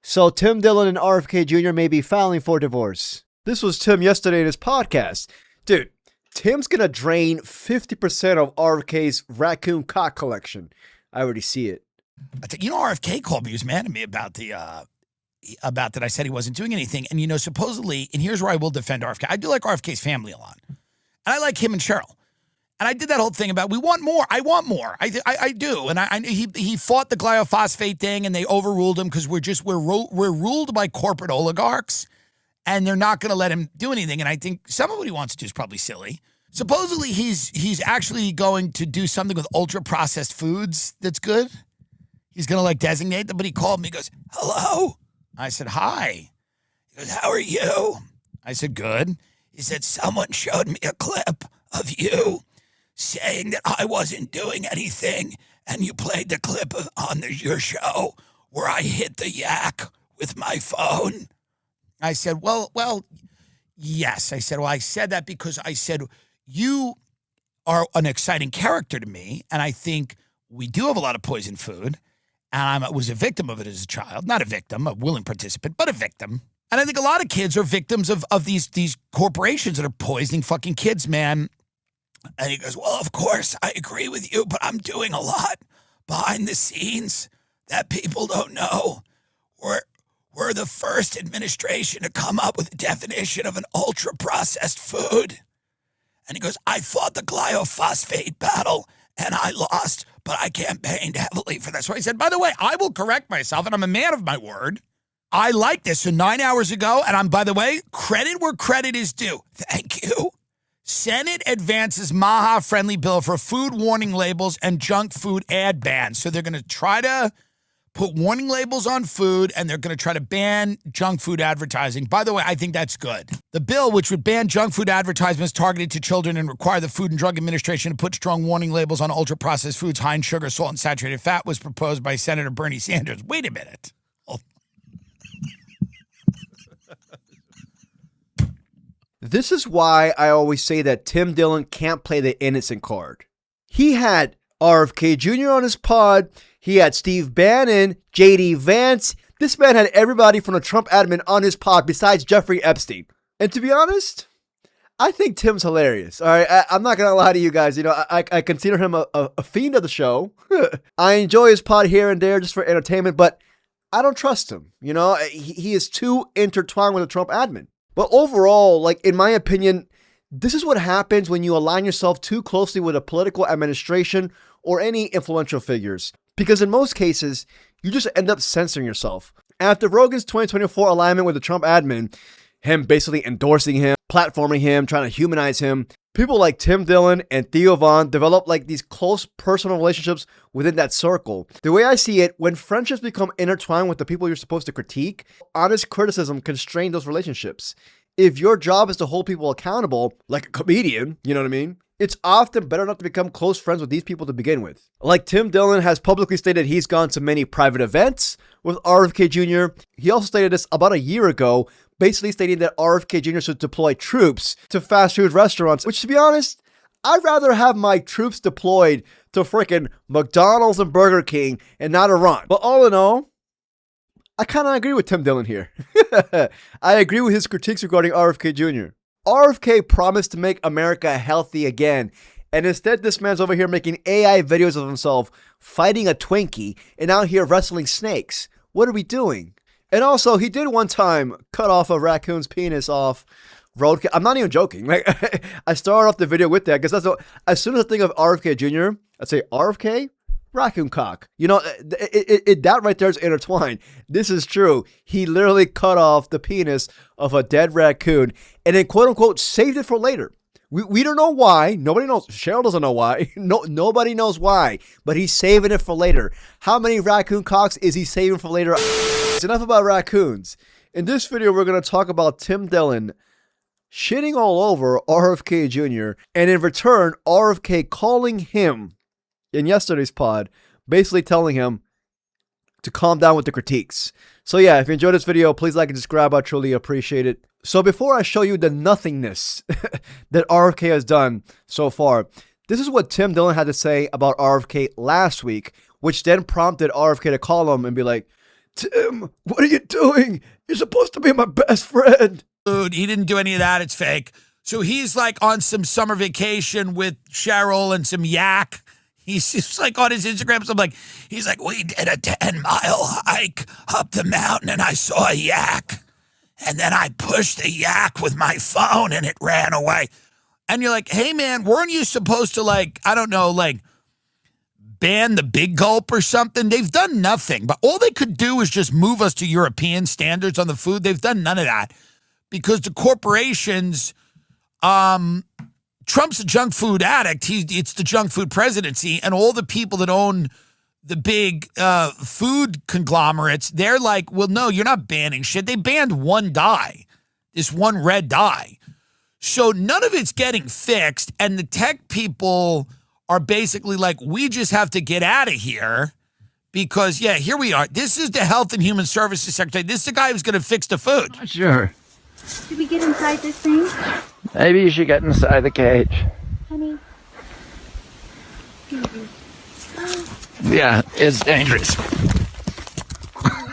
So Tim Dillon and RFK Jr. may be filing for divorce. This was Tim yesterday in his podcast. Dude, Tim's gonna drain 50% of RFK's raccoon cock collection. I already see it. RFK called me. He was mad at me about that. I said he wasn't doing anything. And, supposedly, and here's where I will defend RFK. I do like RFK's family a lot. And I like him and Cheryl. And I did that whole thing about we want more. I want more. I do. And he fought the glyphosate thing, and they overruled him because we're ruled by corporate oligarchs, and they're not going to let him do anything. And I think some of what he wants to do is probably silly. Supposedly, he's actually going to do something with ultra processed foods that's good. He's going to designate them. But he called me. He goes, "Hello." I said, "Hi." He goes, "How are you?" I said, "Good." He said, "Someone showed me a clip of you saying that I wasn't doing anything, and you played the clip on your show where I hit the yak with my phone." I said, well, yes. I said, well, I said that because I said, you are an exciting character to me, and I think we do have a lot of poison food, and I was a victim of it as a child. Not a victim, a willing participant, but a victim. And I think a lot of kids are victims of these corporations that are poisoning fucking kids, man. And he goes, "Well, of course, I agree with you, but I'm doing a lot behind the scenes that people don't know. We're the first administration to come up with a definition of an ultra-processed food." And he goes, "I fought the glyphosate battle, and I lost, but I campaigned heavily for that." So I said, by the way, I will correct myself, and I'm a man of my word. I like this. So 9 hours ago, and I'm, by the way, credit where credit is due. Thank you. Senate advances Maha-friendly bill for food warning labels and junk food ad bans. So they're going to try to put warning labels on food, and they're going to try to ban junk food advertising. By the way, I think that's good. The bill, which would ban junk food advertisements targeted to children and require the Food and Drug Administration to put strong warning labels on ultra-processed foods high in sugar, salt, and saturated fat, was proposed by Senator Bernie Sanders. Wait a minute. This is why I always say that Tim Dillon can't play the innocent card. He had RFK Jr. on his pod. He had Steve Bannon, JD Vance. This man had everybody from the Trump admin on his pod besides Jeffrey Epstein. And to be honest, I think Tim's hilarious. All right, I'm not going to lie to you guys. I consider him a fiend of the show. I enjoy his pod here and there just for entertainment, but I don't trust him. He is too intertwined with the Trump admin. But overall, in my opinion, this is what happens when you align yourself too closely with a political administration or any influential figures. Because in most cases, you just end up censoring yourself. After Rogan's 2024 alignment with the Trump admin, him basically endorsing him, platforming him, trying to humanize him, people like Tim Dillon and Theo Von develop these close personal relationships within that circle. The way I see it, when friendships become intertwined with the people you're supposed to critique, honest criticism can strain those relationships. If your job is to hold people accountable, like a comedian, you know what I mean? It's often better not to become close friends with these people to begin with. Like Tim Dillon has publicly stated he's gone to many private events with RFK Jr. He also stated this about a year ago, basically stating that RFK Jr. should deploy troops to fast food restaurants, which, to be honest, I'd rather have my troops deployed to freaking McDonald's and Burger King and not Iran. But all in all, I kind of agree with Tim Dillon here. I agree with his critiques regarding RFK Jr. RFK promised to make America healthy again, and instead this man's over here making AI videos of himself fighting a Twinkie and out here wrestling snakes. What are we doing? And also, he did one time cut off a raccoon's penis off roadkill. I'm not even joking. I started off the video with that because as soon as I think of RFK Jr., I'd say RFK, raccoon cock. That right there is intertwined. This is true. He literally cut off the penis of a dead raccoon and then quote unquote saved it for later. We don't know why. Nobody knows. Cheryl doesn't know why. Nobody knows why. But he's saving it for later. How many raccoon cocks is he saving for later? It's enough about raccoons. In this video, we're going to talk about Tim Dillon shitting all over RFK Jr. and in return, RFK calling him in yesterday's pod, basically telling him to calm down with the critiques. So yeah, if you enjoyed this video, please like and subscribe. I truly appreciate it. So before I show you the nothingness that RFK has done so far, this is what Tim Dillon had to say about RFK last week, which then prompted RFK to call him and be like, Tim, what are you doing? You're supposed to be my best friend. Dude, he didn't do any of that. It's fake. So he's like on some summer vacation with Cheryl and some yak. He's just like on his Instagram. So I'm like, he's like, we did a 10-mile hike up the mountain and I saw a yak. And then I pushed the yak with my phone and it ran away. And you're like, hey man, weren't you supposed to like, I don't know, like ban the big gulp or something? They've done nothing. But all they could do is just move us to European standards on the food. They've done none of that because the corporations, Trump's a junk food addict. It's the junk food presidency, and all the people that own the big food conglomerates, they're like, well, no, you're not banning shit. They banned one dye, this one red dye. So none of it's getting fixed, and the tech people are basically like, we just have to get out of here because, yeah, here we are. This is the Health and Human Services Secretary. This is the guy who's going to fix the food. Sure. Should we get inside this thing? Maybe you should get inside the cage. Honey. Yeah, it's dangerous. Honey.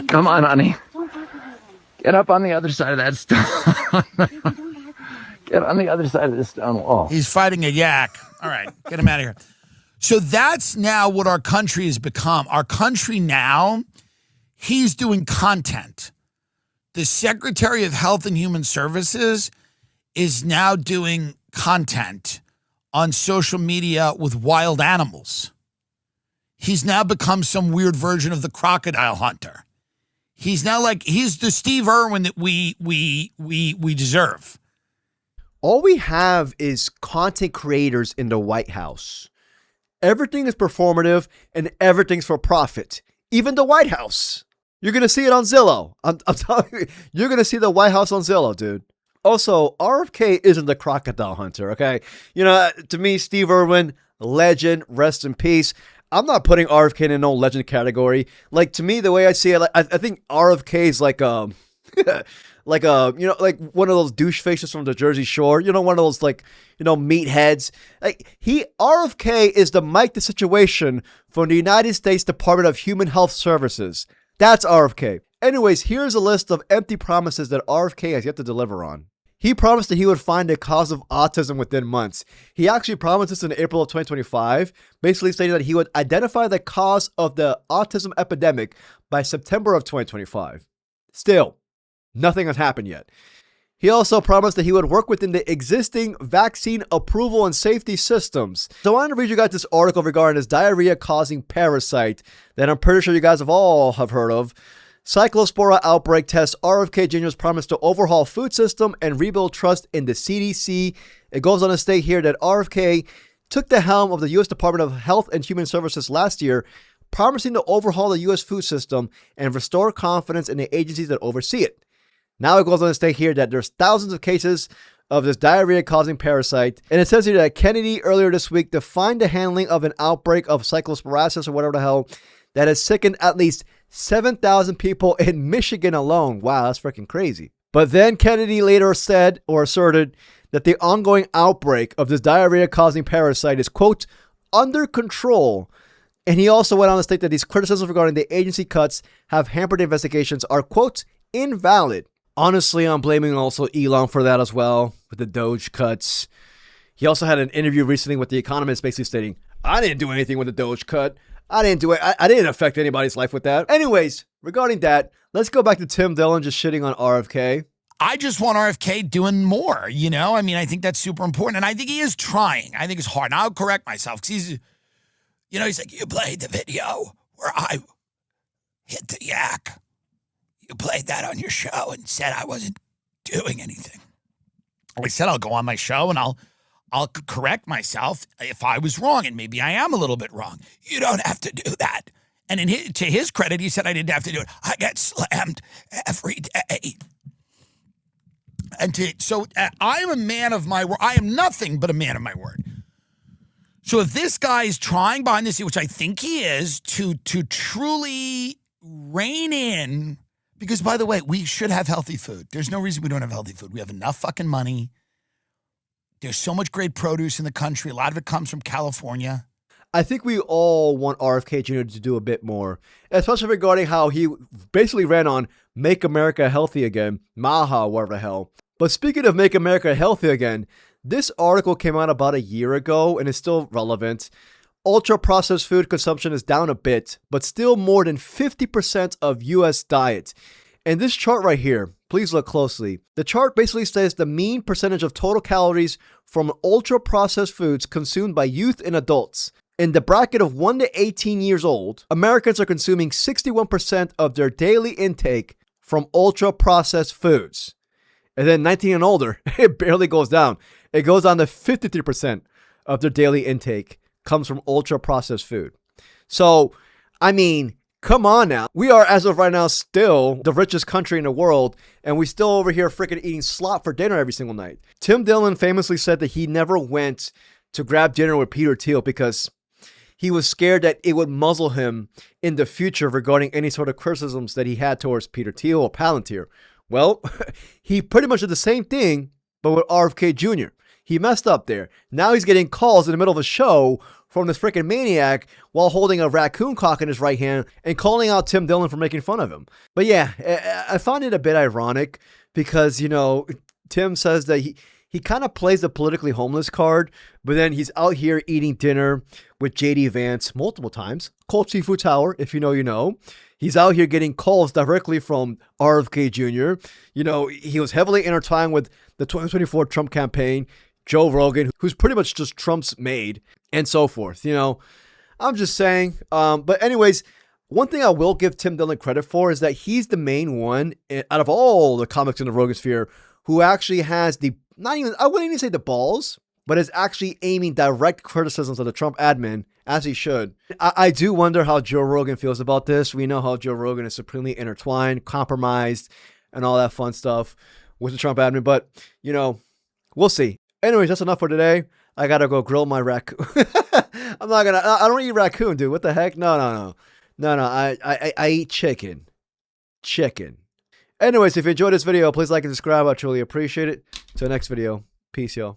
Come on, honey. Don't talk to her. Get up on the other side of that stone. Baby, don't talk to her. Get on the other side of the stone wall. He's fighting a yak. All right, get him out of here. So that's now what our country has become. Our country now, he's doing content. The Secretary of Health and Human Services is now doing content on social media with wild animals. He's now become some weird version of the crocodile hunter. He's now like, he's the Steve Irwin that we deserve. All we have is content creators in the White House. Everything is performative and everything's for profit. Even the White House. You're going to see it on Zillow. I'm telling you, you're going to see the White House on Zillow, dude. Also, RFK isn't the crocodile hunter, okay? You know, to me, Steve Irwin, legend, rest in peace. I'm not putting RFK in no legend category. Like, to me, the way I see it, like, I think RFK is like like one of those douche faces from the Jersey Shore. You know, one of those like, meatheads. Like RFK is the Mike the Situation from the United States Department of Human Health Services. That's RFK. Anyways, here's a list of empty promises that RFK has yet to deliver on. He promised that he would find a cause of autism within months. He actually promised this in April of 2025, basically stating that he would identify the cause of the autism epidemic by September of 2025. Still, nothing has happened yet. He also promised that he would work within the existing vaccine approval and safety systems. So I want to read you guys this article regarding this diarrhea-causing parasite that I'm pretty sure you guys have heard of. Cyclospora outbreak test. RFK Jr.'s promise to overhaul food system and rebuild trust in the CDC. It goes on to state here that RFK took the helm of the U.S. Department of Health and Human Services last year, promising to overhaul the U.S. food system and restore confidence in the agencies that oversee it. Now it goes on to state here that there's thousands of cases of this diarrhea-causing parasite. And it says here that Kennedy earlier this week defined the handling of an outbreak of cyclosporasis or whatever the hell that has sickened at least 7,000 people in Michigan alone. Wow, that's freaking crazy. But then Kennedy later said or asserted that the ongoing outbreak of this diarrhea-causing parasite is, quote, under control. And he also went on to state that these criticisms regarding the agency cuts have hampered investigations are, quote, invalid. Honestly, I'm blaming also Elon for that as well, with the Doge cuts. He also had an interview recently with The Economist basically stating, I didn't do anything with the Doge cut. I didn't do it. I didn't affect anybody's life with that. Anyways, regarding that, let's go back to Tim Dillon just shitting on RFK. I just want RFK doing more, I mean, I think that's super important. And I think he is trying. I think it's hard. And I'll correct myself because he's like, you played the video where I hit the yak. You played that on your show and said I wasn't doing anything. I said I'll go on my show and I'll correct myself if I was wrong, and maybe I am a little bit wrong. You don't have to do that. And to his credit, he said I didn't have to do it. I get slammed every day. And I am a man of my word. I am nothing but a man of my word. So if this guy is trying behind the scenes, which I think he is, to truly rein in. Because, by the way, we should have healthy food. There's no reason we don't have healthy food. We have enough fucking money There's so much great produce in the country. A lot of it comes from California. I think we all want RFK Jr. to do a bit more, especially regarding how he basically ran on Make America Healthy Again, MAHA, whatever the hell. But speaking of Make America Healthy Again, this article came out about a year ago and is still relevant. Ultra-processed food consumption is down a bit, but still more than 50% of U.S. diet. And this chart right here, please look closely. The chart basically says the mean percentage of total calories from ultra-processed foods consumed by youth and adults. In the bracket of 1 to 18 years old, Americans are consuming 61% of their daily intake from ultra-processed foods. And then 19 and older, it barely goes down. It goes down to 53% of their daily intake comes from ultra-processed food. So, I mean, come on now. We are, as of right now, still the richest country in the world, and we still over here freaking eating slop for dinner every single night. Tim Dillon famously said that he never went to grab dinner with Peter Thiel because he was scared that it would muzzle him in the future regarding any sort of criticisms that he had towards Peter Thiel or Palantir. Well, he pretty much did the same thing, but with RFK Jr. He messed up there. Now he's getting calls in the middle of a show from this freaking maniac while holding a raccoon cock in his right hand and calling out Tim Dillon for making fun of him. But yeah, I found it a bit ironic because, you know, Tim says that he kind of plays the politically homeless card, but then he's out here eating dinner with JD Vance multiple times. Cold Seafood Tower, if you know, you know. He's out here getting calls directly from RFK Jr. You know, he was heavily intertwined with the 2024 Trump campaign, Joe Rogan, who's pretty much just Trump's maid, and so forth. You know, I'm just saying. But anyways, one thing I will give Tim Dillon credit for is that he's the main one out of all the comics in the Rogan sphere who actually has I wouldn't even say the balls, but is actually aiming direct criticisms of the Trump admin, as he should. I do wonder how Joe Rogan feels about this. We know how Joe Rogan is supremely intertwined, compromised, and all that fun stuff with the Trump admin, but, you know, we'll see. Anyways, that's enough for today. I gotta go grill my raccoon. I don't eat raccoon, dude. What the heck? No. I eat chicken. Anyways, if you enjoyed this video, please like and subscribe. I truly appreciate it. Till next video. Peace, y'all.